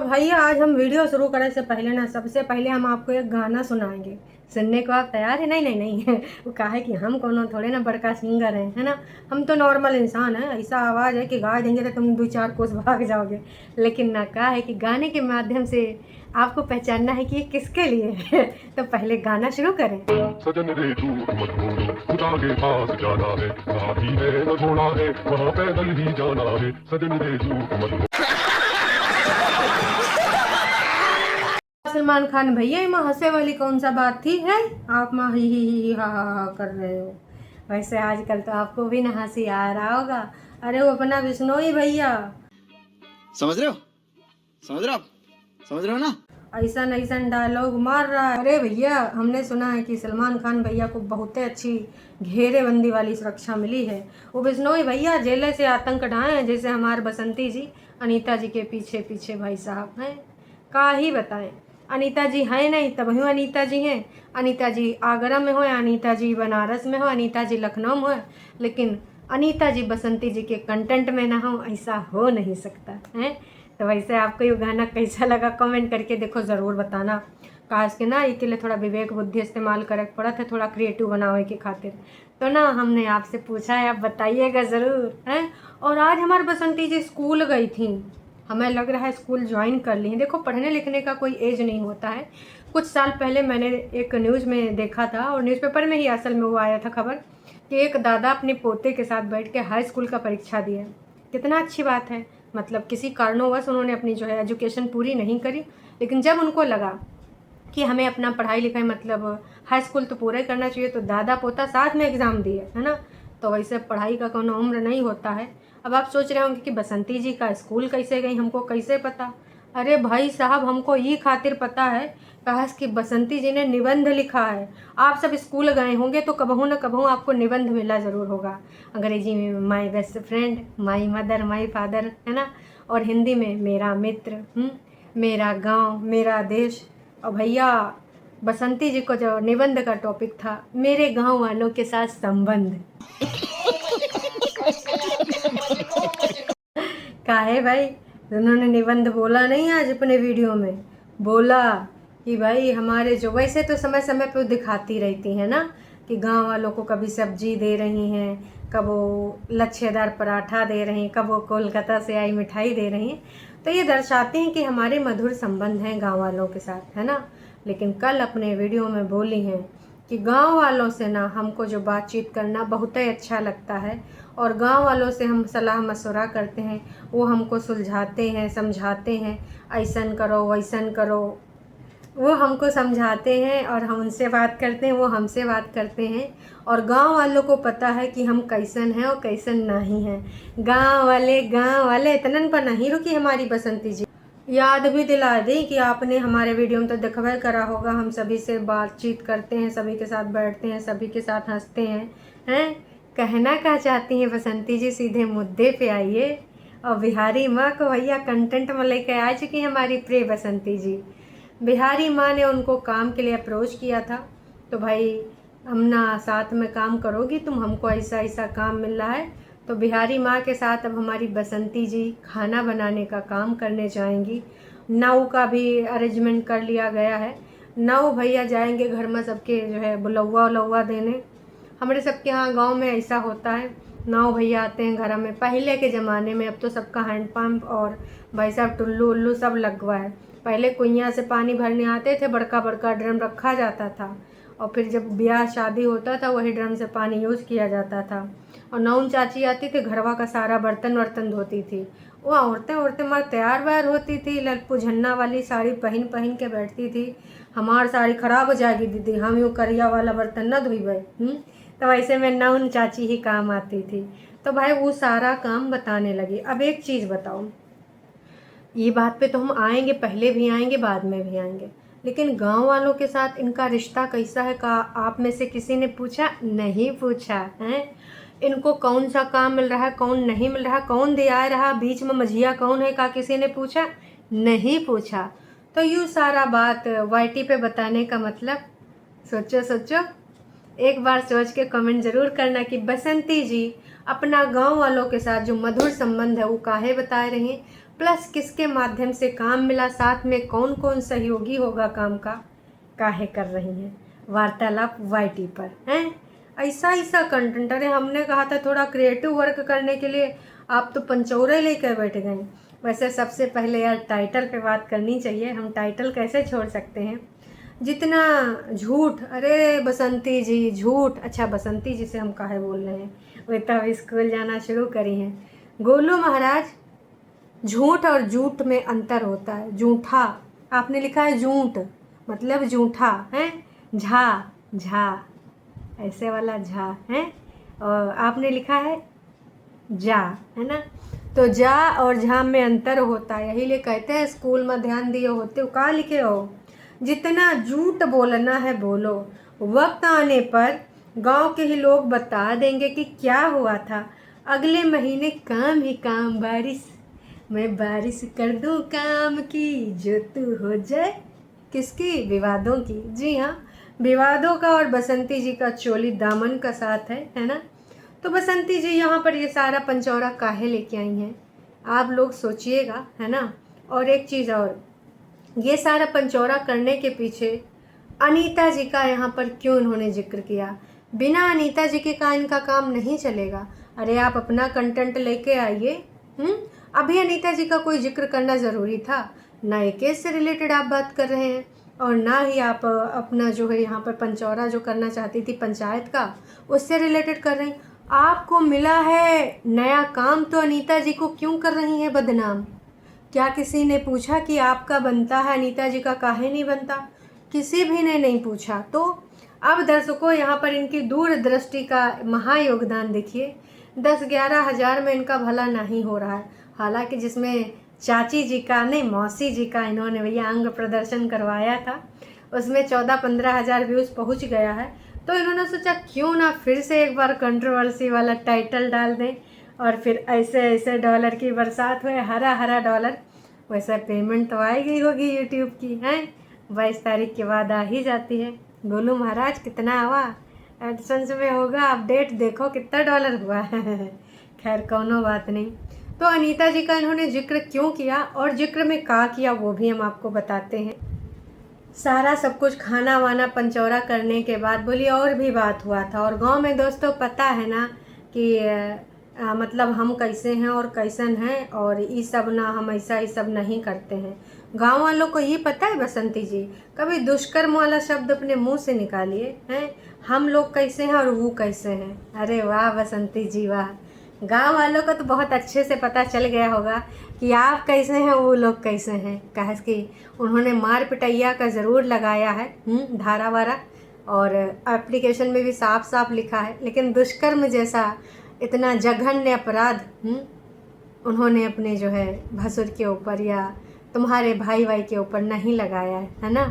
भैया आज हम वीडियो शुरू करने से पहले ना सबसे पहले हम आपको एक गाना सुनाएंगे। सुनने को आप तैयार है? नहीं नहीं नहीं वो कहा है कि हम कोनो थोड़े ना बड़का सिंगर हैं, है ना। हम तो नॉर्मल इंसान हैं। ऐसा आवाज़ है कि गा देंगे तो तुम 2-4 कोस भाग जाओगे। लेकिन ना कहा है कि गाने के माध्यम से आपको पहचानना है कि ये किसके लिए है। तो पहले गाना शुरू करें। सजन रे झूठ मत बोलो, खुदा के पास जाना है, गाड़ी है न घोड़ा है, वहाँ पैदल ही जाना है। सजन रे झूठ मत बोलो। सलमान खान भैया इमा हंसे वाली कौन सा बात थी है? आप माँ ही हा कर रहे हो। वैसे आजकल तो आपको भी ना हंसी आ रहा होगा। अरे वो अपना बिश्नोई भैया, समझ रहे हो? समझ रहे हो आप? समझ रहे हो ना? ऐसा डायलॉग मार रहा है। अरे भैया, हमने सुना है कि सलमान खान भैया को बहुत अच्छी घेरेबंदी वाली सुरक्षा मिली है। वो बिश्नोई भैया जेल से आतंक ढाए हैं, जैसे हमारे बसंती जी अनीता जी के पीछे पीछे भाई साहब हैं। का ही बताएं, अनीता जी हैं नहीं तब यूँ अनीता जी हैं। अनीता जी आगरा में हो, अनीता जी बनारस में हो, अनीता जी लखनऊ में हो, लेकिन अनीता जी बसंती जी के कंटेंट में ना हो, ऐसा हो नहीं सकता है। तो वैसे आपको ये गाना कैसा लगा कमेंट करके देखो ज़रूर बताना। काश के ना इसके लिए थोड़ा विवेक बुद्धि इस्तेमाल करे पड़ा था, थोड़ा क्रिएटिव बनावे की खातिर। तो ना हमने आपसे पूछा है, आप बताइएगा ज़रूर हैं। और आज हमारे बसंती जी स्कूल गई थी, हमें लग रहा है स्कूल ज्वाइन कर ली है। देखो पढ़ने लिखने का कोई एज नहीं होता है। कुछ साल पहले मैंने एक न्यूज़ में देखा था, और न्यूज़पेपर में ही असल में वो आया था खबर, कि एक दादा अपने पोते के साथ बैठ के हाई स्कूल का परीक्षा दिया। कितना अच्छी बात है। मतलब किसी कारणोंवश उन्होंने अपनी जो है एजुकेशन पूरी नहीं करी, लेकिन जब उनको लगा कि हमें अपना पढ़ाई लिखाई मतलब हाई स्कूल तो पूरा ही करना चाहिए, तो दादा पोता साथ में एग्ज़ाम दिए, है ना। तो वैसे पढ़ाई का कोनो उम्र नहीं होता है। अब आप सोच रहे होंगे कि बसंती जी का स्कूल कैसे गई, हमको कैसे पता। अरे भाई साहब, हमको ये खातिर पता है, काश कि बसंती जी ने निबंध लिखा है। आप सब स्कूल गए होंगे तो कबहू न कबहू आपको निबंध मिला ज़रूर होगा। अंग्रेजी में my best friend, my mother, my father, है ना। और हिंदी में मेरा मित्र, मेरा गांव, मेरा देश। और भैया बसंती जी को जो निबंध का टॉपिक था, मेरे गांव वालों के साथ संबंध। काहे भाई, उन्होंने निबंध बोला नहीं आज अपने वीडियो में। बोला कि भाई हमारे जो, वैसे तो समय समय पे दिखाती रहती हैं ना कि गांव वालों को कभी सब्जी दे रही हैं, कब वो लच्छेदार पराठा दे रही हैं, कब वो कोलकाता से आई मिठाई दे रही हैं। तो ये दर्शाते हैं कि हमारे मधुर संबंध हैं गांव वालों के साथ, है ना। लेकिन कल अपने वीडियो में बोली हैं कि गांव वालों से ना हमको जो बातचीत करना बहुत ही अच्छा लगता है, और गांव वालों से हम सलाह मशवरा करते हैं, वो हमको सुलझाते हैं, समझाते हैं, ऐसन करो वैसन करो। वो हमको समझाते हैं और हम उनसे बात करते हैं, वो हमसे बात करते हैं। और गांव वालों को पता है कि हम कैसन हैं और कैसन नहीं हैं। गांव वाले इतनन पर नहीं रुकी हमारी बसंती जी। याद भी दिला दी कि आपने हमारे वीडियो में तो दिखवा करा होगा, हम सभी से बातचीत करते हैं, सभी के साथ बैठते हैं, सभी के साथ हंसते हैं। कहना क्या चाहती हैं बसंती जी, सीधे मुद्दे पे आइए। और बिहारी माँ को भैया कंटेंट में लेकर आ चुकी हैं हमारी प्रिय बसंती जी। बिहारी माँ ने उनको काम के लिए अप्रोच किया था, तो भाई हम ना साथ में काम करोगी तुम, हमको ऐसा ऐसा काम मिल रहा है। तो बिहारी माँ के साथ अब हमारी बसंती जी खाना बनाने का काम करने जाएंगी। नाव का भी अरेंजमेंट कर लिया गया है। नाव भैया जाएंगे घर में सबके जो है बुलौवा उलौवा देने। हमारे सबके यहाँ गांव में ऐसा होता है, नाव भैया आते हैं घर में। पहले के ज़माने में, अब तो सबका हैंडपम्प और भाई साहब टुल्लू उल्लू सब लगवा है। पहले कुइयाँ से पानी भरने आते थे, बड़का बड़का ड्रम रखा जाता था, और फिर जब ब्याह शादी होता था वही ड्रम से पानी यूज़ किया जाता था। और नौन चाची आती थी, घरवा का सारा बर्तन वर्तन धोती थी। वो औरतें मार तैयार व्यार होती थी, लटपू झन्ना वाली साड़ी पहन पहन के बैठती थी। हमारी साड़ी खराब हो जाएगी दीदी, हम यूँ करिया वाला बर्तन न धोइबे। तो वैसे में नौन चाची ही काम आती थी। तो भाई वो सारा काम बताने लगी। अब एक चीज़ बताओ, ये बात पे तो हम आएंगे, पहले भी आएंगे बाद में भी आएंगे, लेकिन गांव वालों के साथ इनका रिश्ता कैसा है का आप में से किसी ने पूछा? नहीं पूछा है। इनको कौन सा काम मिल रहा है, कौन नहीं मिल रहा, कौन दिया रहा, बीच में मझिया कौन है का किसी ने पूछा? नहीं पूछा। तो यूँ सारा बात वाईटी पे बताने का मतलब, सोचो सोचो, एक बार सोच के कमेंट ज़रूर करना कि बसंती जी अपना गांव वालों के साथ जो मधुर संबंध है वो काहे बता रही हैं। प्लस किसके माध्यम से काम मिला, साथ में कौन कौन सहयोगी होगा काम का, काहे कर रही हैं वार्तालाप YT पर हैं। ऐसा ऐसा कंटेंट, अरे हमने कहा था थोड़ा क्रिएटिव वर्क करने के लिए, आप तो पंचौरे लेकर बैठ गए। वैसे सबसे पहले यार टाइटल पे बात करनी चाहिए, हम टाइटल कैसे छोड़ सकते हैं। जितना झूठ, अरे बसंती जी झूठ, अच्छा बसंती जी से हम काहे बोल रहे हैं, वे तो अब स्कूल जाना शुरू करी हैं। गोलू महाराज, झूठ और झूठ में अंतर होता है। झूठा आपने लिखा है झूठ, मतलब झूठा है, झा झा ऐसे वाला झा है, और आपने लिखा है जा, है ना। तो जा और झा में अंतर होता है, यही लिए कहते हैं स्कूल में ध्यान दिए होते हो, का लिखे हो, जितना झूठ बोलना है बोलो, वक्त आने पर गांव के ही लोग बता देंगे कि क्या हुआ था। अगले महीने काम ही काम, बारिश, मैं बारिश कर दूं काम की, जो तू हो जाए किसकी, विवादों की। जी हाँ, विवादों का और बसंती जी का चोली दामन का साथ है ना। तो बसंती जी यहाँ पर ये सारा पंचौरा काहे लेके आई हैं, आप लोग सोचिएगा, है ना। और एक चीज़ और, ये सारा पंचौरा करने के पीछे अनीता जी का यहाँ पर क्यों उन्होंने जिक्र किया। बिना अनीता जी के का इनका काम नहीं चलेगा। अरे आप अपना कंटेंट लेके आइए। अभी अनीता जी का कोई जिक्र करना ज़रूरी था? ना एक केस से रिलेटेड आप बात कर रहे हैं, और ना ही आप अपना जो है यहाँ पर पंचौरा जो करना चाहती थी पंचायत का, उससे रिलेटेड कर रहे हैं। आपको मिला है नया काम, तो अनीता जी को क्यों कर रही हैं बदनाम? क्या किसी ने पूछा कि आपका बनता है, अनीता जी का काहे नहीं बनता? किसी भी ने नहीं पूछा। तो अब दर्शकों यहाँ पर इनकी दूरदृष्टि का महायोगदान देखिए। 10-11 हज़ार में इनका भला नहीं हो रहा है, हालांकि जिसमें चाची जी का नहीं, मौसी जी का इन्होंने भैया अंग प्रदर्शन करवाया था, उसमें 14-15 हज़ार व्यूज़ पहुँच गया है। तो इन्होंने सोचा क्यों ना फिर से एक बार कंट्रोवर्सी वाला टाइटल डाल दें, और फिर ऐसे ऐसे डॉलर की बरसात हुए, हरा हरा डॉलर। वैसे पेमेंट तो आएगी होगी यूट्यूब की, हैं 22 तारीख के बाद आ ही जाती है। गोलू महाराज कितना हुआ, एडसेंस में होगा अपडेट, देखो कितना डॉलर हुआ है। खैर कौनो बात नहीं। तो अनीता जी का इन्होंने जिक्र क्यों किया, और जिक्र में का किया, वो भी हम आपको बताते हैं। सारा सब कुछ खाना वाना पंचौरा करने के बाद बोली और भी बात हुआ था। और गांव में दोस्तों पता है ना कि मतलब हम कैसे हैं और कैसन हैं, और ये सब ना, हम ऐसा ये सब नहीं करते हैं। गांव वालों को ये पता है बसंती जी, कभी दुष्कर्म वाला शब्द अपने मुंह से निकालिए हैं, हम लोग कैसे हैं और वो कैसे हैं। अरे वाह बसंती जी वाह, गांव वालों को तो बहुत अच्छे से पता चल गया होगा कि आप कैसे हैं, वो लोग कैसे हैं। कहे कि उन्होंने मार पिटैया का ज़रूर लगाया है धारा वारा, और एप्लीकेशन में भी साफ साफ लिखा है, लेकिन दुष्कर्म जैसा इतना जघन्य अपराध उन्होंने अपने जो है भसुर के ऊपर या तुम्हारे भाई के ऊपर नहीं लगाया है ना,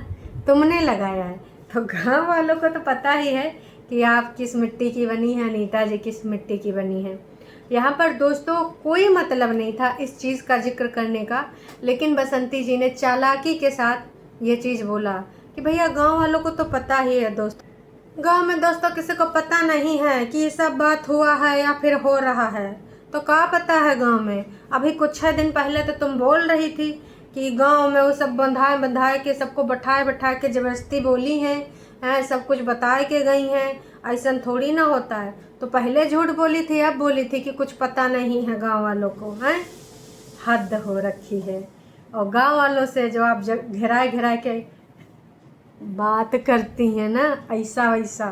तुमने लगाया है। तो गांव वालों को तो पता ही है कि आप किस मिट्टी की बनी हैं, अनीता जी किस मिट्टी की बनी है। यहाँ पर दोस्तों कोई मतलब नहीं था इस चीज़ का जिक्र करने का, लेकिन बसंती जी ने चालाकी के साथ ये चीज़ बोला कि भैया गांव वालों को तो पता ही है। दोस्तों गांव में दोस्तों किसी को पता नहीं है कि ये सब बात हुआ है या फिर हो रहा है, तो क्या पता है गांव में। अभी कुछ 6 दिन पहले तो तुम बोल रही थी कि गांव में वो सब बंधाए के सबको बैठाए के ज़बरदस्ती बोली हैं, सब कुछ बताए के गई हैं, ऐसा थोड़ी ना होता है। तो पहले झूठ बोली थी, अब बोली थी कि कुछ पता नहीं है गांव वालों को, हैं हद हो रखी है। और गांव वालों से जो आप घेराए के बात करती हैं ना ऐसा वैसा,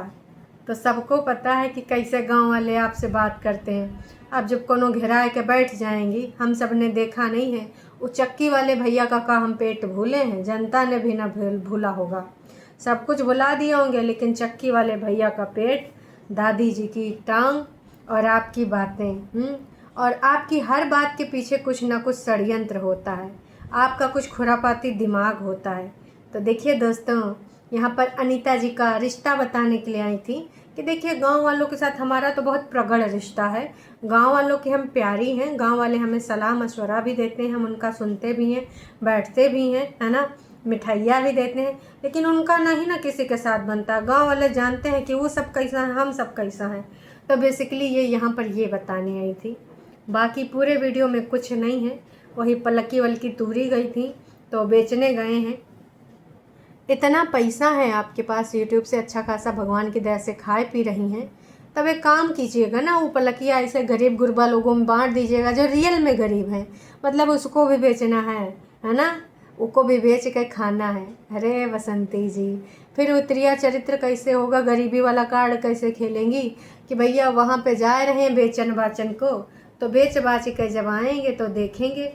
तो सबको पता है कि कैसे गांव वाले आपसे बात करते हैं। अब जब कोनो घेराए के बैठ जाएंगी, हम सब ने देखा नहीं है, वो चक्की वाले भैया का हम पेट भूले हैं, जनता ने भी ना भूला होगा, सब कुछ भुला दिए होंगे, लेकिन चक्की वाले भैया का पेट, दादी जी की टांग और आपकी बातें, और आपकी हर बात के पीछे कुछ ना कुछ षड्यंत्र होता है, आपका कुछ खुरापाती दिमाग होता है। तो देखिए दोस्तों, यहाँ पर अनीता जी का रिश्ता बताने के लिए आई थी कि देखिए गांव वालों के साथ हमारा तो बहुत प्रगाढ़ रिश्ता है, गांव वालों के हम प्यारी हैं, गांव वाले हमें सलाह मशवरा भी देते हैं, हम उनका सुनते भी हैं, बैठते भी हैं, है ना, मिठाइयाँ भी देते हैं, लेकिन उनका नहीं ना किसी के साथ बनता। गांव वाले जानते हैं कि वो सब कैसा है, हम सब कैसा हैं। तो बेसिकली ये यहाँ पर ये बताने आई थी, बाकी पूरे वीडियो में कुछ नहीं है। वही पलकी वलकी तूरी गई थी तो बेचने गए हैं। इतना पैसा है आपके पास, यूट्यूब से अच्छा खासा भगवान की दया से खाए पी रही हैं, तब एक काम कीजिएगा ना, वो पलकिया ऐसे गरीब गुरबा लोगों में बांट दीजिएगा जो रियल में गरीब हैं, मतलब उसको भी बेचना है ना, उसको भी बेच के खाना है। अरे बसंती जी, फिर उतरिया चरित्र कैसे होगा, गरीबी वाला कार्ड कैसे खेलेंगी कि भैया वहाँ पे जा रहे हैं बेचन बाचन को, तो बेच बाच के जब आएंगे तो देखेंगे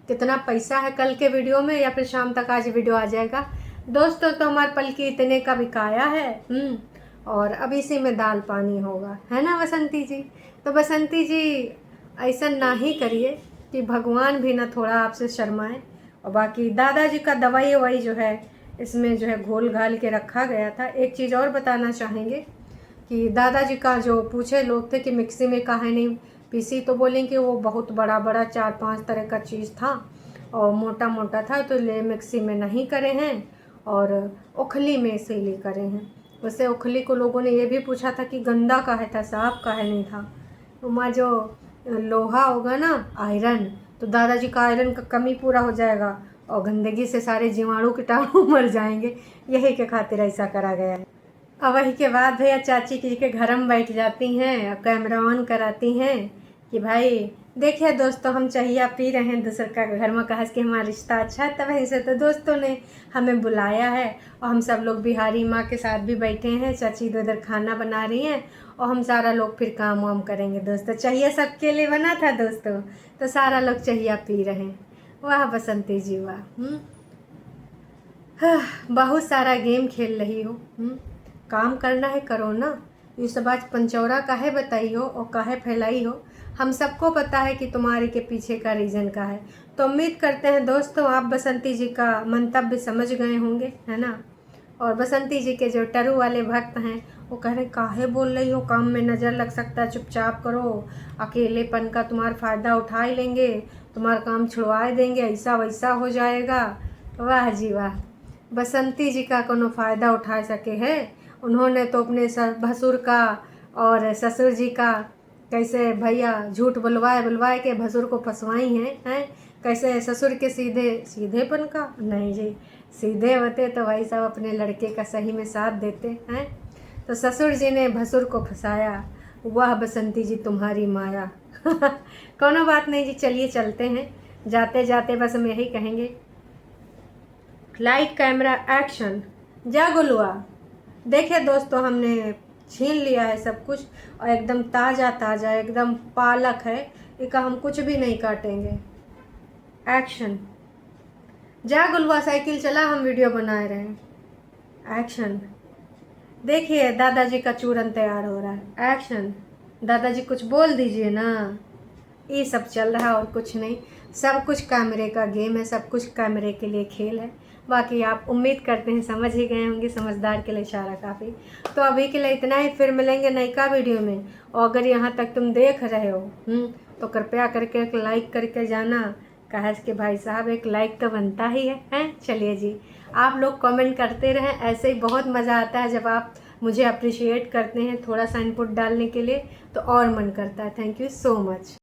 कितना पैसा है। कल के वीडियो में या फिर शाम तक आज वीडियो आ जाएगा दोस्तों। तो हमारे पलकी इतने का बिकाया है और अब इसी में दाल पानी होगा, है ना बसंती जी। तो बसंती जी ऐसा ना ही करिए कि भगवान भी ना थोड़ा आपसे शर्माए। और बाकी दादाजी का दवाई ववाई जो है इसमें जो है घोल घाल के रखा गया था। एक चीज़ और बताना चाहेंगे कि दादाजी का जो पूछे लोग थे कि मिक्सी में काहे नहीं पीसी, तो बोलें कि वो बहुत बड़ा बड़ा 4-5 तरह का चीज़ था और मोटा मोटा था, तो ले मिक्सी में नहीं करे हैं और उखली में इसीलिए करे हैं। वैसे उखली को लोगों ने ये भी पूछा था कि गंदा काहे था, साफ काहे नहीं था। वहाँ जो लोहा होगा ना आयरन, तो दादाजी का आयरन का कमी पूरा हो जाएगा और गंदगी से सारे जीवाणु कीटाणु मर जाएंगे, यही के खातिर ऐसा करा गया है। अब वही के बाद भैया चाची जी के घर में बैठ जाती हैं और कैमरा ऑन कराती हैं कि भाई देखिए दोस्तों हम चाहिए पी रहे हैं दूसर का घर में, कहा कि हमारा रिश्ता अच्छा है। तब वहीं से तो दोस्तों ने हमें बुलाया है और हम सब लोग बिहारी माँ के साथ भी बैठे हैं, चाची इधर खाना बना रही हैं और हम सारा लोग फिर काम वाम करेंगे दोस्तों। चाहिए सबके लिए बना था दोस्तों, तो सारा लोग चाहिए पी रहे हैं। वाह बसंती जी वाह। बहुत सारा गेम खेल रही हो, काम करना है करो ना, ये सब आज पंचौरा काहे बताई हो और काहे फैलाई हो, हम सबको पता है कि तुम्हारे के पीछे का रीज़न का है। तो उम्मीद करते हैं दोस्तों आप बसंती जी का मंतव्य समझ गए होंगे, है ना। और बसंती जी के जो टरू वाले भक्त हैं वो कह रहे काहे बोल रही हो, काम में नज़र लग सकता है, चुपचाप करो, अकेलेपन का तुम्हारा फ़ायदा उठा ही लेंगे, तुम्हारा काम छुड़वा देंगे, ऐसा वैसा हो जाएगा। वाह जी वाह, बसंती जी का कोनो फ़ायदा उठा सके है। उन्होंने तो अपने भसुर का और ससुर जी का कैसे भैया झूठ बुलवाए के भसुर को फंसवाई हैं। कैसे ससुर के सीधेपन का नहीं जी, सीधे होते तो भाई साहब अपने लड़के का सही में साथ देते हैं। तो ससुर जी ने भसुर को फंसाया, वाह बसंती जी तुम्हारी माया। कोनो बात नहीं जी, चलिए चलते हैं। जाते जाते बस हम यही कहेंगे, लाइट कैमरा एक्शन, जा गुलुआ। देखिए दोस्तों हमने छीन लिया है सब कुछ और एकदम ताज़ा ताज़ा एकदम पालक है, इसका हम कुछ भी नहीं काटेंगे। एक्शन, जा गुलवा साइकिल चला, हम वीडियो बना रहे हैं। एक्शन, देखिए दादाजी का चूरन तैयार हो रहा है। एक्शन, दादाजी कुछ बोल दीजिए ना। ये सब चल रहा और कुछ नहीं, सब कुछ कैमरे का गेम है, सब कुछ कैमरे के लिए खेल है। बाकी आप उम्मीद करते हैं समझ ही गए होंगे, समझदार के लिए इशारा काफ़ी। तो अभी के लिए इतना ही, फिर मिलेंगे नयका वीडियो में। और अगर यहाँ तक तुम देख रहे हो तो कृपया करके एक लाइक करके जाना, कहा कि भाई साहब एक लाइक तो बनता ही है। चलिए जी, आप लोग कमेंट करते रहें, ऐसे ही बहुत मज़ा आता है जब आप मुझे अप्रिशिएट करते हैं थोड़ा सा इनपुट डालने के लिए, तो और मन करता है। Thank you so much.